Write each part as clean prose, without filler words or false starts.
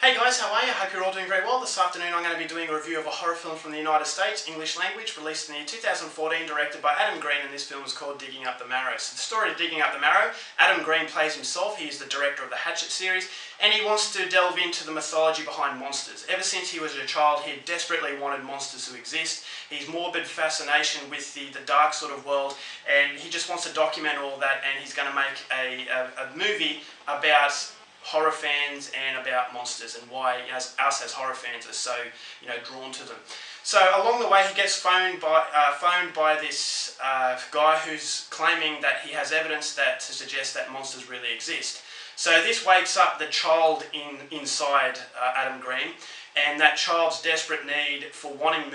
Hey guys, how are you? I hope you're all doing very well. This afternoon I'm going to be doing a review of a horror film from the United States, English language, released in the year 2014, directed by Adam Green, and this film is called Digging Up the Marrow. So the story of Digging Up the Marrow, Adam Green plays himself. He is the director of the Hatchet series, and he wants to delve into the mythology behind monsters. Ever since he was a child, he desperately wanted monsters to exist. His morbid fascination with the dark sort of world, and he just wants to document all that, and he's going to make a movie about horror fans and about monsters and why us as horror fans are so drawn to them. So along the way he gets phoned by this guy who's claiming that he has evidence to suggest that monsters really exist. So this wakes up the child inside Adam Green, and that child's desperate need for wanting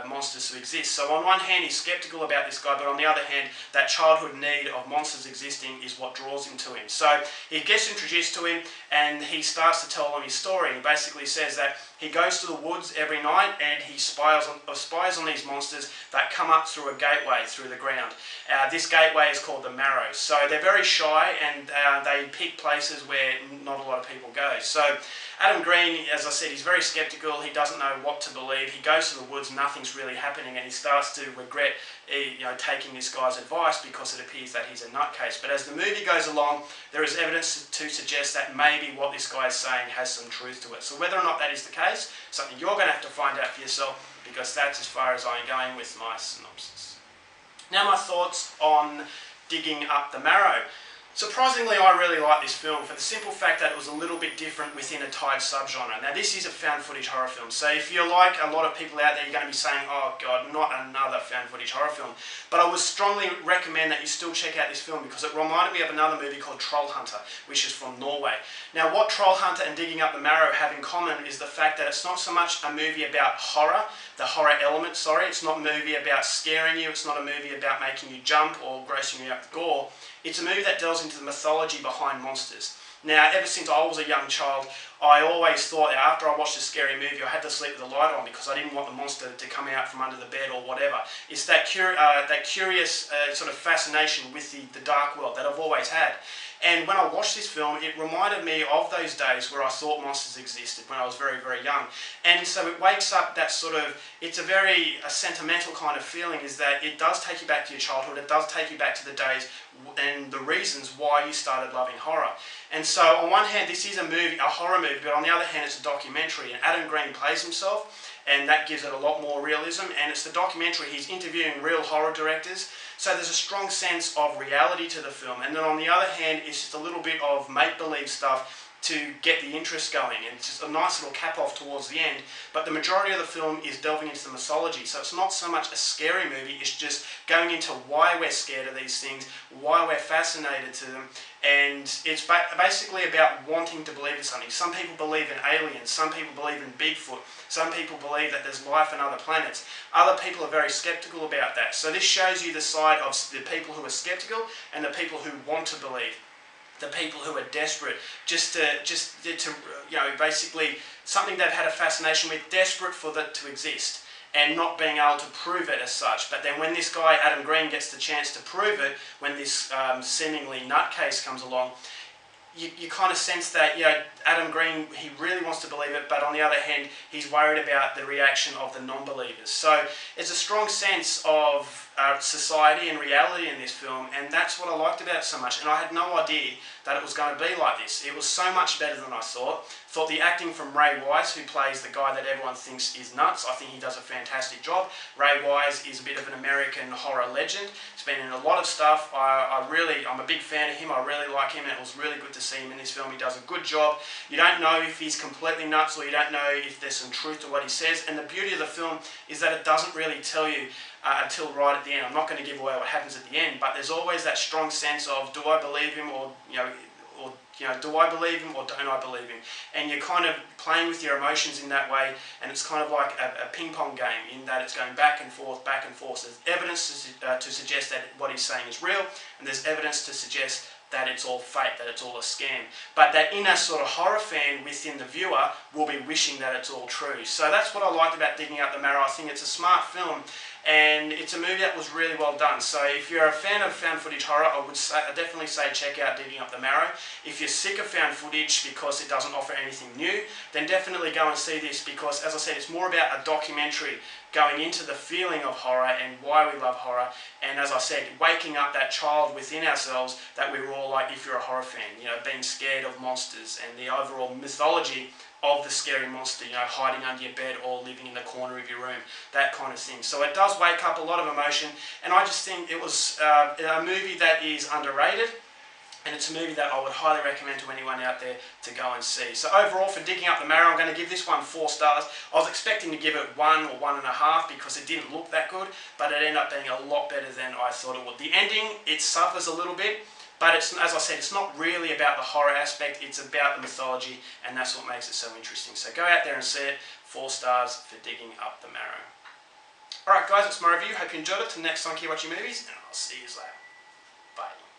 monsters to exist. So on one hand he's sceptical about this guy, but on the other hand that childhood need of monsters existing is what draws him to him. So he gets introduced to him and he starts to tell him his story. He basically says that he goes to the woods every night and he spies on these monsters that come up through a gateway through the ground. This gateway is called the Marrow. So they're very shy and they pick places where not a lot of people go. So Adam Green, as I said, he's very sceptical. He doesn't know what to believe. He goes to the woods, nothing's really happening, and he starts to regret taking this guy's advice because it appears that he's a nutcase. But as the movie goes along, there is evidence to suggest that maybe what this guy is saying has some truth to it. So whether or not that is the case, something you're going to have to find out for yourself, because that's as far as I'm going with my synopsis. Now my thoughts on Digging Up the Marrow. Surprisingly, I really like this film for the simple fact that it was a little bit different within a tied subgenre. Now this is a found footage horror film, so if you're like a lot of people out there, you're going to be saying, oh god, not another found footage horror film. But I would strongly recommend that you still check out this film because it reminded me of another movie called Troll Hunter, which is from Norway. Now what Troll Hunter and Digging Up the Marrow have in common is the fact that it's not so much a movie about horror, the horror element, sorry, it's not a movie about scaring you, it's not a movie about making you jump or grossing you out with gore. It's a movie that delves into the mythology behind monsters. Now, ever since I was a young child, I always thought that after I watched a scary movie, I had to sleep with the light on because I didn't want the monster to come out from under the bed or whatever. It's that curious sort of fascination with the dark world that I've always had. And when I watched this film, it reminded me of those days where I thought monsters existed when I was very, very young. And so it wakes up that sort of, it's a very sentimental kind of feeling, is that it does take you back to your childhood, it does take you back to the days and the reasons why you started loving horror. And so on one hand, this is a horror movie, but on the other hand, it's a documentary. And Adam Green plays himself, and that gives it a lot more realism. And it's the documentary, he's interviewing real horror directors, so there's a strong sense of reality to the film. And then on the other hand, it's just a little bit of make-believe stuff to get the interest going, and it's just a nice little cap off towards the end. But the majority of the film is delving into the mythology, so it's not so much a scary movie, it's just going into why we're scared of these things, why we're fascinated to them, and it's basically about wanting to believe in something. Some people believe in aliens, some people believe in Bigfoot, some people believe that there's life on other planets. Other people are very sceptical about that. So this shows you the side of the people who are sceptical and the people who want to believe. The people who are desperate, just to basically something they've had a fascination with, desperate for that to exist, and not being able to prove it as such. But then when this guy, Adam Green, gets the chance to prove it, when this seemingly nutcase comes along, you kind of sense that, Adam Green, he really wants to believe it, but on the other hand, he's worried about the reaction of the non-believers. So it's a strong sense of society and reality in this film, and that's what I liked about it so much. And I had no idea that it was going to be like this. It was so much better than I thought. Thought the acting from Ray Wise, who plays the guy that everyone thinks is nuts, I think he does a fantastic job. Ray Wise is a bit of an American horror legend. He's been in a lot of stuff. I'm a big fan of him. I really like him, and it was really good to see him in this film. He does a good job. You don't know if he's completely nuts, or you don't know if there's some truth to what he says. And the beauty of the film is that it doesn't really tell you until right at the end. I'm not going to give away what happens at the end, but there's always that strong sense of, do I believe him, or do I believe him or don't I believe him? And you're kind of playing with your emotions in that way, and it's kind of like a ping pong game in that it's going back and forth, back and forth. There's evidence to suggest that what he's saying is real, and there's evidence to suggest that it's all fake, that it's all a scam. But that inner sort of horror fan within the viewer will be wishing that it's all true. So that's what I liked about Digging Up the Marrow. I think it's a smart film, and it's a movie that was really well done. So if you're a fan of found footage horror, I'd definitely say check out Digging Up the Marrow. If you're sick of found footage because it doesn't offer anything new, then definitely go and see this, because as I said, it's more about a documentary going into the feeling of horror and why we love horror, and as I said, waking up that child within ourselves that we were all like if you're a horror fan, you know, being scared of monsters and the overall mythology of the scary monster, you know, hiding under your bed or living in the corner of your room, that kind of thing. So it does wake up a lot of emotion, and I just think it was a movie that is underrated, and it's a movie that I would highly recommend to anyone out there to go and see. So overall, for Digging Up the Marrow, I'm going to give this one 4 stars. I was expecting to give it 1 or 1.5 because it didn't look that good, but it ended up being a lot better than I thought it would. The ending, it suffers a little bit, but it's, as I said, it's not really about the horror aspect, it's about the mythology, and that's what makes it so interesting. So go out there and see it. 4 stars for Digging Up the Marrow. Alright guys, that's my review. Hope you enjoyed it. Till next time, keep watching movies, and I'll see you later. Bye.